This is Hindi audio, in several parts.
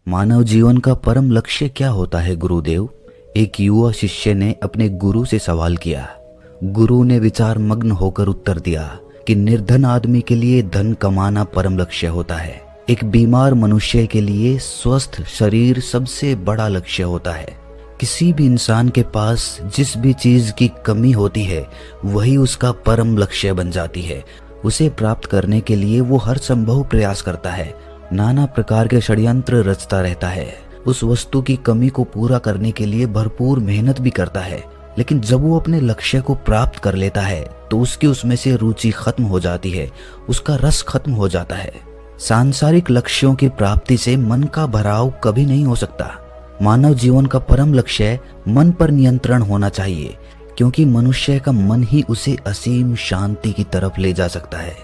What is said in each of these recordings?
मानव जीवन का परम लक्ष्य क्या होता है गुरुदेव? एक युवा शिष्य ने अपने गुरु से सवाल किया। गुरु ने विचार मग्न होकर उत्तर दिया कि निर्धन आदमी के लिए धन कमाना परम लक्ष्य होता है। एक बीमार मनुष्य के लिए स्वस्थ शरीर सबसे बड़ा लक्ष्य होता है। किसी भी इंसान के पास जिस भी चीज की कमी होती है वही उसका परम लक्ष्य बन जाती है। उसे प्राप्त करने के लिए वो हर संभव प्रयास करता है, नाना प्रकार के षड्यंत्र रचता रहता है, उस वस्तु की कमी को पूरा करने के लिए भरपूर मेहनत भी करता है। लेकिन जब वो अपने लक्ष्य को प्राप्त कर लेता है तो उसकी उसमें से रुचि खत्म हो जाती है, उसका रस खत्म हो जाता है। सांसारिक लक्ष्यों की प्राप्ति से मन का भराव कभी नहीं हो सकता। मानव जीवन का परम लक्ष्य मन पर नियंत्रण होना चाहिए, क्योंकि मनुष्य का मन ही उसे असीम शांति की तरफ ले जा सकता है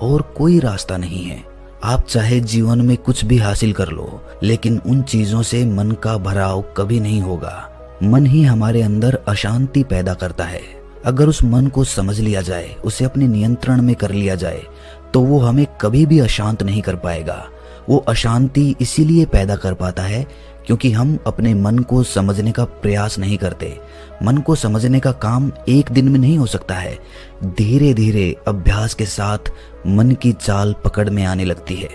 और कोई रास्ता नहीं है। आप चाहे जीवन में कुछ भी हासिल कर लो, लेकिन उन चीजों से मन का भराव कभी नहीं होगा। मन ही हमारे अंदर अशांति पैदा करता है। अगर उस मन को समझ लिया जाए, उसे अपने नियंत्रण में कर लिया जाए, तो वो हमें कभी भी अशांत नहीं कर पाएगा। वो अशांति इसीलिए पैदा कर पाता है क्योंकि हम अपने मन को समझने का प्रयास नहीं करते। मन को समझने का काम एक दिन में नहीं हो सकता है। धीरे धीरे अभ्यास के साथ मन की चाल पकड़ में आने लगती है।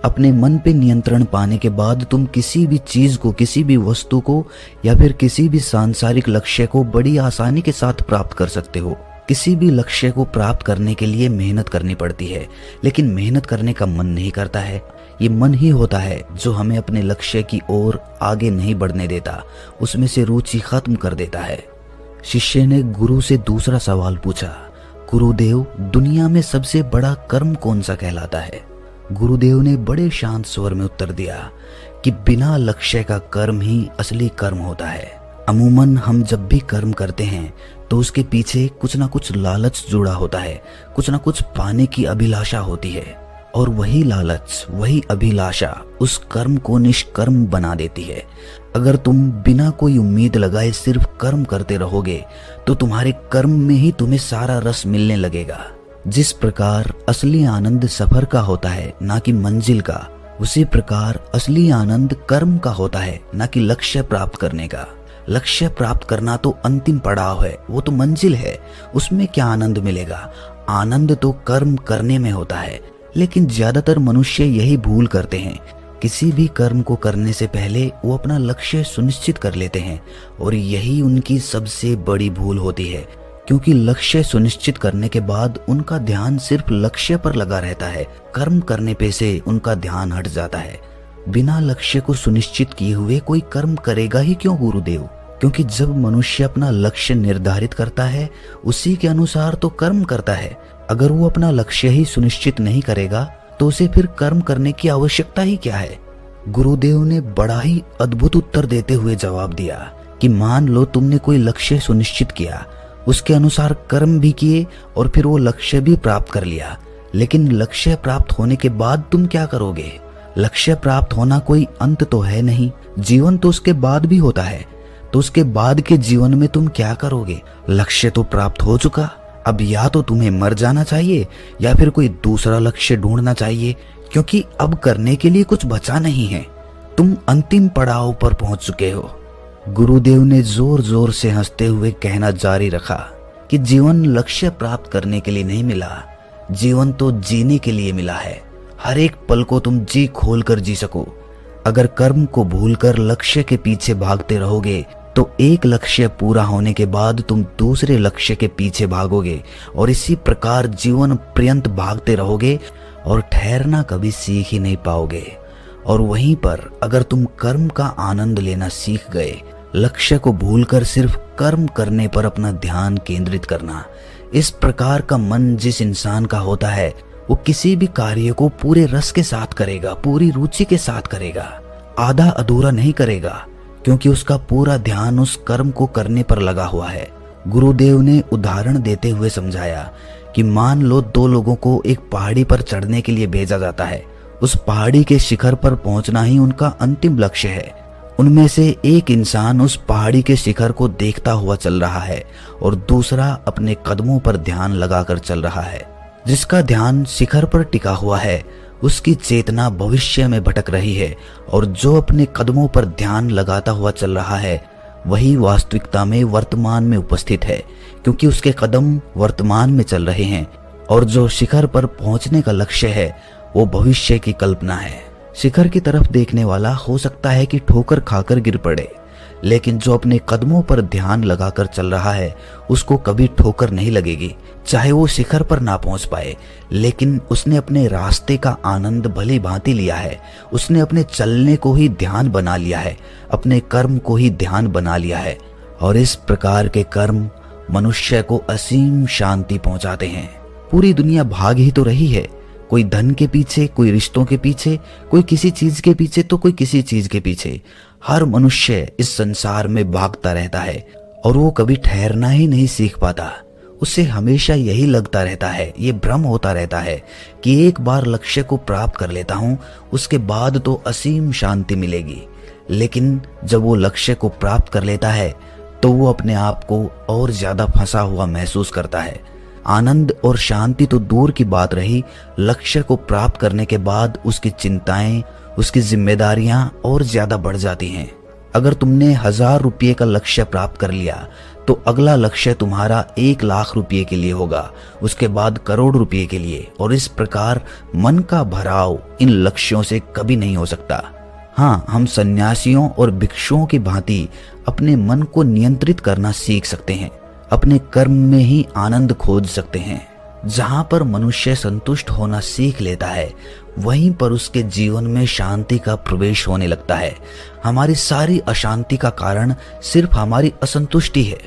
अपने मन पे नियंत्रण पाने के बाद तुम किसी भी चीज को, किसी भी वस्तु को या फिर किसी भी सांसारिक लक्ष्य को बड़ी आसानी के साथ प्राप्त कर सकते हो। किसी भी लक्ष्य को प्राप्त करने के लिए मेहनत करनी पड़ती है, लेकिन मेहनत करने का मन नहीं करता है। ये मन ही होता है जो हमें अपने लक्ष्य की ओर आगे नहीं बढ़ने देता, उसमें से रुचि खत्म कर देता है। शिष्य ने गुरु से दूसरा सवाल पूछा, गुरुदेव, दुनिया में सबसे बड़ा कर्म कौन सा कहलाता है? गुरुदेव ने बड़े शांत स्वर में उत्तर दिया कि बिना लक्ष्य का कर्म ही असली कर्म होता है। अमूमन हम जब भी कर्म करते हैं तो उसके पीछे कुछ ना कुछ लालच जुड़ा होता है, कुछ ना कुछ पाने की अभिलाषा होती है, और वही लालच, वही अभिलाषा उस कर्म को निष्कर्म बना देती है। अगर तुम बिना कोई उम्मीद लगाए सिर्फ कर्म करते रहोगे तो तुम्हारे कर्म में ही तुम्हें सारा रस मिलने लगेगा। जिस प्रकार असली आनंद सफर का होता है, ना कि मंजिल का, उसी प्रकार असली आनंद कर्म का होता है, ना कि लक्ष्य प्राप्त करने का। लक्ष्य प्राप्त करना तो अंतिम पड़ाव है, वो तो मंजिल है, उसमें क्या आनंद मिलेगा? आनंद तो कर्म करने में होता है। लेकिन ज्यादातर मनुष्य यही भूल करते हैं। किसी भी कर्म को करने से पहले वो अपना लक्ष्य सुनिश्चित कर लेते हैं, और यही उनकी सबसे बड़ी भूल होती है, क्योंकि लक्ष्य सुनिश्चित करने के बाद उनका ध्यान सिर्फ लक्ष्य पर लगा रहता है। कर्म करने पे से उनका ध्यान हट जाता है। बिना लक्ष्य को सुनिश्चित किए हुए कोई कर्म करेगा ही क्यों गुरुदेव? क्योंकि जब मनुष्य अपना लक्ष्य निर्धारित करता है उसी के अनुसार तो कर्म करता है। अगर वो अपना लक्ष्य ही सुनिश्चित नहीं करेगा तो उसे फिर कर्म करने की आवश्यकता ही क्या है? गुरुदेव ने बड़ा ही अद्भुत उत्तर देते हुए जवाब दिया कि मान लो तुमने कोई लक्ष्य सुनिश्चित किया, उसके अनुसार कर्म भी किए और फिर वो लक्ष्य भी प्राप्त कर लिया, लेकिन लक्ष्य प्राप्त होने के बाद तुम क्या करोगे? लक्ष्य प्राप्त होना कोई अंत तो है नहीं, जीवन तो उसके बाद भी होता है। तो उसके बाद के जीवन में तुम क्या करोगे? लक्ष्य तो प्राप्त हो चुका, अब या तो तुम्हें मर जाना चाहिए या फिर कोई दूसरा लक्ष्य ढूंढना चाहिए, क्योंकि अब करने के लिए कुछ बचा नहीं है। तुम अंतिम पड़ाव पर पहुंच चुके हो। गुरुदेव ने जोर जोर से हंसते हुए कहना जारी रखा कि जीवन लक्ष्य प्राप्त करने के लिए नहीं मिला, जीवन तो जीने के लिए मिला है। हर एक पल को तुम जी खोल कर जी सको। अगर कर्म को भूलकर लक्ष्य के पीछे भागते रहोगे तो एक लक्ष्य पूरा होने के बाद तुम दूसरे लक्ष्य के पीछे भागोगे, और इसी प्रकार जीवन पर्यंत भागते रहोगे और ठहरना कभी सीख ही नहीं पाओगे। और वहीं पर अगर तुम कर्म का आनंद लेना सीख गए, लक्ष्य को भूलकर सिर्फ कर्म करने पर अपना ध्यान केंद्रित करना, इस प्रकार का मन जिस इंसान का होता है वो किसी भी कार्य को पूरे रस के साथ करेगा, पूरी रुचि के साथ करेगा, आधा अधूरा नहीं करेगा, क्योंकि उसका पूरा ध्यान उस कर्म को करने पर लगा हुआ है। गुरुदेव ने उदाहरण देते हुए समझाया कि मान लो दो लोगों को एक पहाड़ी पर चढ़ने के लिए भेजा जाता है। उस पहाड़ी के शिखर पर पहुंचना ही उनका अंतिम लक्ष्य है। उनमें से एक इंसान उस पहाड़ी के शिखर को देखता हुआ चल रहा है और दूसरा अपने कदमों पर ध्यान लगाकर चल रहा है। जिसका ध्यान शिखर पर टिका हुआ है उसकी चेतना भविष्य में भटक रही है और जो अपने कदमों पर ध्यान लगाता हुआ चल रहा है वही वास्तविकता में वर्तमान में उपस्थित है, क्योंकि उसके कदम वर्तमान में चल रहे हैं और जो शिखर पर पहुंचने का लक्ष्य है वो भविष्य की कल्पना है। शिखर की तरफ देखने वाला हो सकता है कि ठोकर खाकर गिर पड़े, लेकिन जो अपने कदमों पर ध्यान लगाकर चल रहा है उसको कभी ठोकर नहीं लगेगी। चाहे वो शिखर पर ना पहुंच पाए, लेकिन उसने अपने रास्ते का आनंद भली भांति लिया है। उसने अपने चलने को ही ध्यान बना लिया है, अपने कर्म को ही ध्यान बना लिया है, और इस प्रकार के कर्म मनुष्य को असीम शांति पहुंचाते हैं। पूरी दुनिया भाग ही तो रही है, कोई धन के पीछे, कोई रिश्तों के पीछे, कोई किसी चीज के पीछे तो कोई किसी चीज के पीछे। हर मनुष्य इस संसार में भागता रहता है और वो कभी ठहरना ही नहीं सीख पाता। उसे हमेशा यही लगता रहता है, ये भ्रम होता रहता है कि एक बार लक्ष्य को प्राप्त कर लेता हूं उसके बाद तो असीम शांति मिलेगी। लेकिन जब वो लक्ष्य को प्राप्त कर लेता है तो वो अपने आप को और ज्यादा फंसा हुआ महसूस करता है। आनंद और शांति तो दूर की बात रही, लक्ष्य को प्राप्त करने के बाद उसकी चिंताएं, उसकी जिम्मेदारियां और ज्यादा बढ़ जाती हैं। अगर तुमने 1000 रुपये का लक्ष्य प्राप्त कर लिया तो अगला लक्ष्य तुम्हारा 1 लाख रुपये के लिए होगा, उसके बाद करोड़ रुपये के लिए, और इस प्रकार मन का भराव इन लक्ष्यों से कभी नहीं हो सकता। हाँ, हम सन्यासियों और भिक्षुओं की भांति अपने मन को नियंत्रित करना सीख सकते हैं, अपने कर्म में ही आनंद खोज सकते हैं। जहां पर मनुष्य संतुष्ट होना सीख लेता है वहीं पर उसके जीवन में शांति का प्रवेश होने लगता है। हमारी सारी अशांति का कारण सिर्फ हमारी असंतुष्टि है।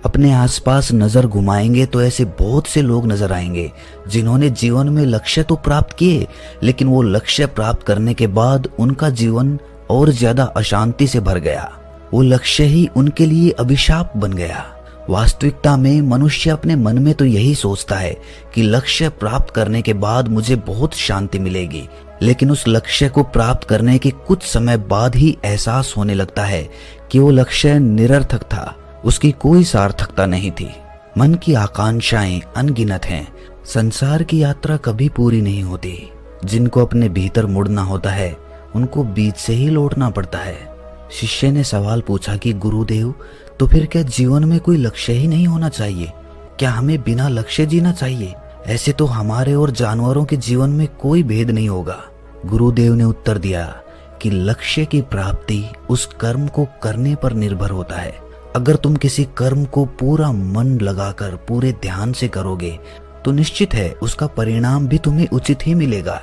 अपने आसपास नजर घुमाएंगे तो ऐसे बहुत से लोग नजर आएंगे जिन्होंने जीवन में लक्ष्य तो प्राप्त किए, लेकिन वो लक्ष्य प्राप्त करने के बाद उनका जीवन और ज्यादा अशांति से भर गया। वो लक्ष्य ही उनके लिए अभिशाप बन गया। वास्तविकता में मनुष्य अपने मन में तो यही सोचता है कि लक्ष्य प्राप्त करने के बाद मुझे बहुत शांति मिलेगी, लेकिन उस लक्ष्य को प्राप्त करने के कुछ समय बाद ही एहसास होने लगता है कि वो लक्ष्य निरर्थक था, उसकी कोई सार्थकता नहीं थी। मन की आकांक्षाएं अनगिनत हैं, संसार की यात्रा कभी पूरी नहीं होती। जिनको अपने भीतर मुड़ना होता है उनको बीच से ही लौटना पड़ता है। शिष्य ने सवाल पूछा कि गुरुदेव, तो फिर क्या जीवन में कोई लक्ष्य ही नहीं होना चाहिए? क्या हमें बिना लक्ष्य जीना चाहिए? ऐसे तो हमारे और जानवरों के जीवन में कोई भेद नहीं होगा। गुरुदेव ने उत्तर दिया कि लक्ष्य की प्राप्ति उस कर्म को करने पर निर्भर होता है। अगर तुम किसी कर्म को पूरा मन लगाकर पूरे ध्यान से करोगे तो निश्चित है उसका परिणाम भी तुम्हें उचित ही मिलेगा।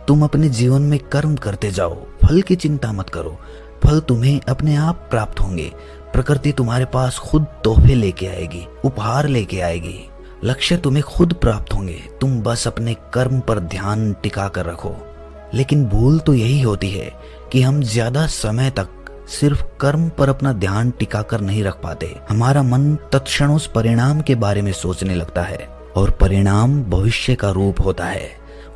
तुम अपने जीवन में कर्म करते जाओ, फल की चिंता मत करो, फल तुम्हें अपने आप प्राप्त होंगे। प्रकृति तुम्हारे पास खुद तोहफे लेके आएगी, उपहार लेके आएगी। लक्ष्य तुम्हें खुद प्राप्त होंगे, तुम बस अपने कर्म पर ध्यान टिका कर रखो। लेकिन भूल तो यही होती है कि हम ज्यादा समय तक सिर्फ कर्म पर अपना ध्यान टिका कर नहीं रख पाते। हमारा मन तत्क्षण उस परिणाम के बारे में सोचने लगता है, और परिणाम भविष्य का रूप होता है।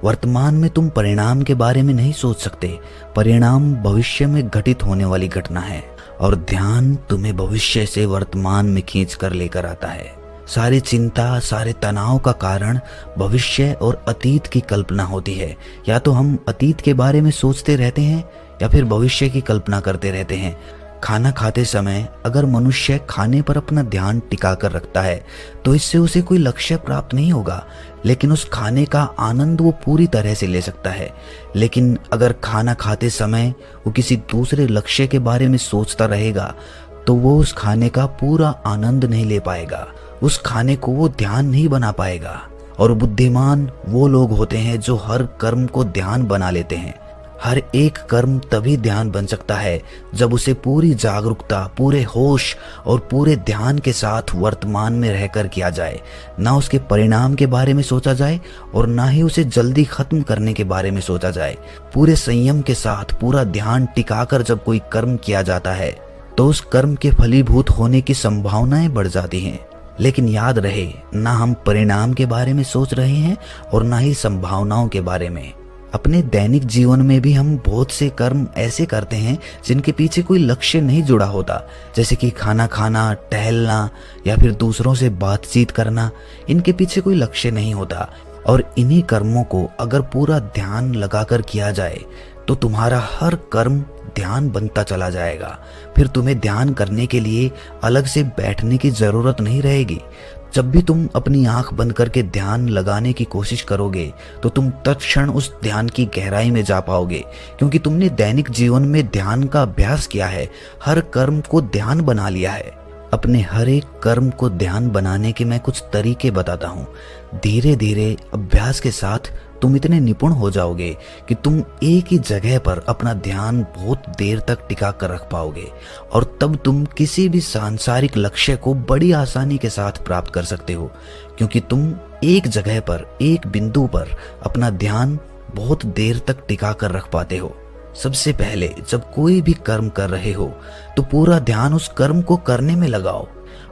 वर्तमान में तुम परिणाम के बारे में नहीं सोच सकते, परिणाम भविष्य में घटित होने वाली घटना है, और ध्यान तुम्हें भविष्य से वर्तमान में खींच कर लेकर आता है। सारी चिंता, सारे तनाव का कारण भविष्य और अतीत की कल्पना होती है। या तो हम अतीत के बारे में सोचते रहते हैं या फिर भविष्य की कल्पना करते रहते हैं। खाना खाते समय अगर मनुष्य खाने पर अपना ध्यान टिका कर रखता है तो इससे उसे कोई लक्ष्य प्राप्त नहीं होगा, लेकिन उस खाने का आनंद वो पूरी तरह से ले सकता है। लेकिन अगर खाना खाते समय वो किसी दूसरे लक्ष्य के बारे में सोचता रहेगा तो वो उस खाने का पूरा आनंद नहीं ले पाएगा, उस खाने को वो ध्यान नहीं बना पाएगा। और बुद्धिमान वो लोग होते हैं जो हर कर्म को ध्यान बना लेते हैं। हर एक कर्म तभी ध्यान बन सकता है जब उसे पूरी जागरूकता, पूरे होश और पूरे ध्यान के साथ वर्तमान में रहकर किया जाए। ना उसके परिणाम के बारे में सोचा जाए और ना ही उसे जल्दी खत्म करने के बारे में सोचा जाए। पूरे संयम के साथ पूरा ध्यान टिकाकर जब कोई कर्म किया जाता है तो उस कर्म के फलीभूत होने की संभावनाएं बढ़ जाती हैं। लेकिन याद रहे, ना हम परिणाम के बारे में सोच रहे हैं और ना ही संभावनाओं के बारे में। अपने दैनिक जीवन में भी हम बहुत से कर्म ऐसे करते हैं जिनके पीछे कोई लक्ष्य नहीं जुड़ा होता, जैसे कि खाना खाना, टहलना या फिर दूसरों से बातचीत करना। इनके पीछे कोई लक्ष्य नहीं होता और इन्हीं कर्मों को अगर पूरा ध्यान लगाकर किया जाए तो तुम्हारा हर कर्म ध्यान बनता चला जाएगा। फिर तुम्हें ध्यान करने के लिए अलग से बैठने की जरूरत नहीं रहेगी। जब भी तुम अपनी आंख बंद करके ध्यान लगाने की कोशिश करोगे तो तुम तत्क्षण उस ध्यान की गहराई में जा पाओगे, क्योंकि तुमने दैनिक जीवन में ध्यान का अभ्यास किया है, हर कर्म को ध्यान बना लिया है। अपने हर एक कर्म को ध्यान बनाने के मैं कुछ तरीके बताता हूँ। धीरे धीरे अभ्यास के साथ तुम इतने निपुण हो जाओगे कि तुम एक ही जगह पर अपना ध्यान बहुत देर तक टिका कर रख पाओगे, और तब तुम किसी भी सांसारिक लक्ष्य को बड़ी आसानी के साथ प्राप्त कर सकते हो, क्योंकि तुम एक जगह पर, एक बिंदु पर अपना ध्यान बहुत देर तक टिका कर रख पाते हो। सबसे पहले जब कोई भी कर्म कर रहे हो तो पूरा ध्यान उस कर्म को करने में लगाओ,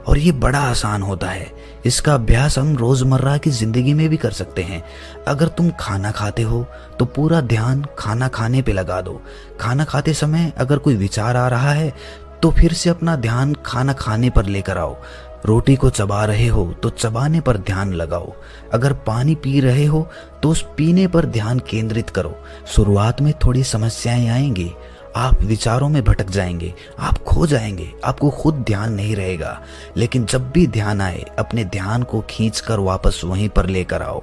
और ये बड़ा आसान होता है। इसका अभ्यास हम रोजमर्रा की जिंदगी में भी कर सकते हैं। अगर तुम खाना खाते हो तो पूरा ध्यान खाना खाने पे लगा दो। खाना खाते समय अगर कोई विचार आ रहा है तो फिर से अपना ध्यान खाना खाने पर लेकर आओ। रोटी को चबा रहे हो तो चबाने पर ध्यान लगाओ। अगर पानी पी रहे हो तो उस पीने पर ध्यान केंद्रित करो। शुरुआत में थोड़ी समस्याएं आएंगी, आप विचारों में भटक जाएंगे, आप खो जाएंगे, आपको खुद ध्यान नहीं रहेगा। लेकिन जब भी ध्यान आए अपने ध्यान को खींचकर वापस वहीं पर लेकर आओ,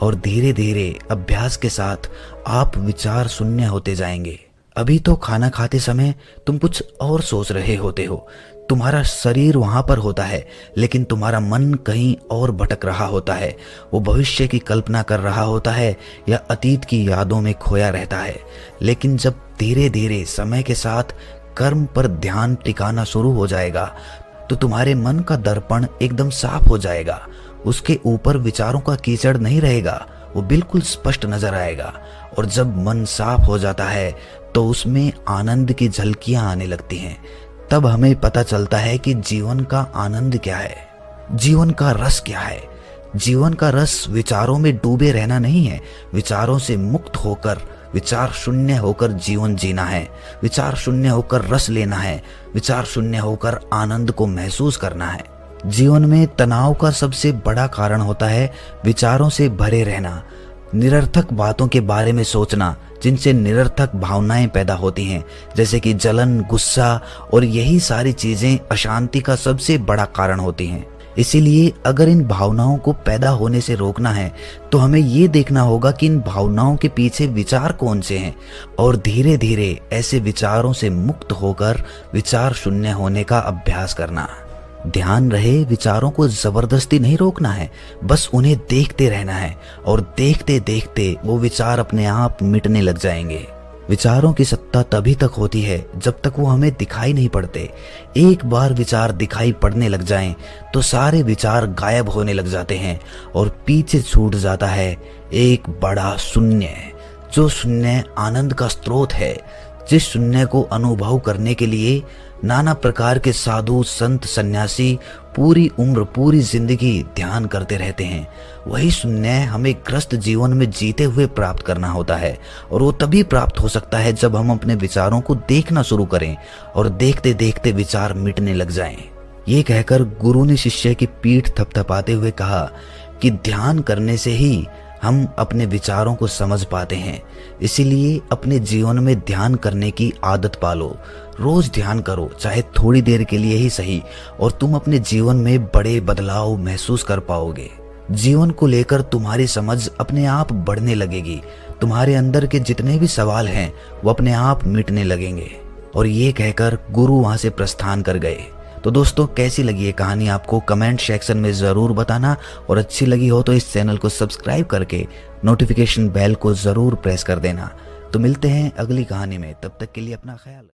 और धीरे धीरे अभ्यास के साथ आप विचार शून्य होते जाएंगे। अभी तो खाना खाते समय तुम कुछ और सोच रहे होते हो, तुम्हारा शरीर वहां पर होता है, लेकिन तुम्हारा मन कहीं और भटक रहा होता है। वो भविष्य की कल्पना कर रहा होता है या अतीत की यादों में खोया रहता है। लेकिन जब धीरे धीरे समय के साथ कर्म पर ध्यान टिकाना शुरू हो जाएगा तो तुम्हारे मन का दर्पण एकदम साफ हो जाएगा। उसके ऊपर विचारों का कीचड़ नहीं रहेगा, वो बिल्कुल स्पष्ट नजर आएगा। और जब मन साफ हो जाता है तो उसमें आनंद की झलकियां आने लगती हैं। तब हमें पता चलता है कि जीवन का आनंद क्या है, जीवन का रस क्या है। जीवन का रस विचारों में डूबे रहना नहीं है, विचारों से मुक्त होकर, विचार शून्य होकर जीवन जीना है, विचार शून्य होकर रस लेना है, विचार शून्य होकर आनंद को महसूस करना है। जीवन में तनाव का सबसे बड़ा कारण होता है विचारों से भरे रहना, निरर्थक बातों के बारे में सोचना, जिनसे निरर्थक भावनाएं पैदा होती हैं, जैसे कि जलन, गुस्सा, और यही सारी चीजें अशांति का सबसे बड़ा कारण होती हैं। इसीलिए अगर इन भावनाओं को पैदा होने से रोकना है तो हमें ये देखना होगा कि इन भावनाओं के पीछे विचार कौन से हैं, और धीरे धीरे ऐसे विचारों से मुक्त होकर विचार शून्य होने का अभ्यास करना। ध्यान रहे, विचारों को जबरदस्ती नहीं रोकना है, बस उन्हें देखते रहना है, और देखते देखते वो विचार अपने आप मिटने लग जाएंगे। विचारों की सत्ता तभी तक होती है जब तक वो हमें दिखाई नहीं पड़ते। एक बार विचार दिखाई पड़ने लग जाएं तो सारे विचार गायब होने लग जाते हैं, और पीछे छूट जाता है एक बड़ा शून्य, जो शून्य आनंद का स्रोत है। जिस शून्य को अनुभव करने के लिए नाना प्रकार के साधु, संत, सन्यासी पूरी उम्र, पूरी जिंदगी ध्यान करते रहते हैं, वही शून्य हमें ग्रस्त जीवन में जीते हुए प्राप्त करना होता है। और वो तभी प्राप्त हो सकता है जब हम अपने विचारों को देखना शुरू करें और देखते देखते विचार मिटने लग जाएं। ये कहकर गुरु ने शिष्य की पीठ थपथपाते हुए कहा कि ध्यान करने से ही हम अपने विचारों को समझ पाते हैं। इसीलिए अपने जीवन में ध्यान करने की आदत पालो। रोज ध्यान करो, चाहे थोड़ी देर के लिए ही सही, और तुम अपने जीवन में बड़े बदलाव महसूस कर पाओगे। जीवन को लेकर तुम्हारी समझ अपने आप बढ़ने लगेगी। तुम्हारे अंदर के जितने भी सवाल हैं वो अपने आप मिटने लगेंगे। और ये कहकर गुरु वहां से प्रस्थान कर गए। तो दोस्तों, कैसी लगी ये कहानी आपको कमेंट सेक्शन में ज़रूर बताना, और अच्छी लगी हो तो इस चैनल को सब्सक्राइब करके नोटिफिकेशन बेल को ज़रूर प्रेस कर देना। तो मिलते हैं अगली कहानी में, तब तक के लिए अपना ख्याल।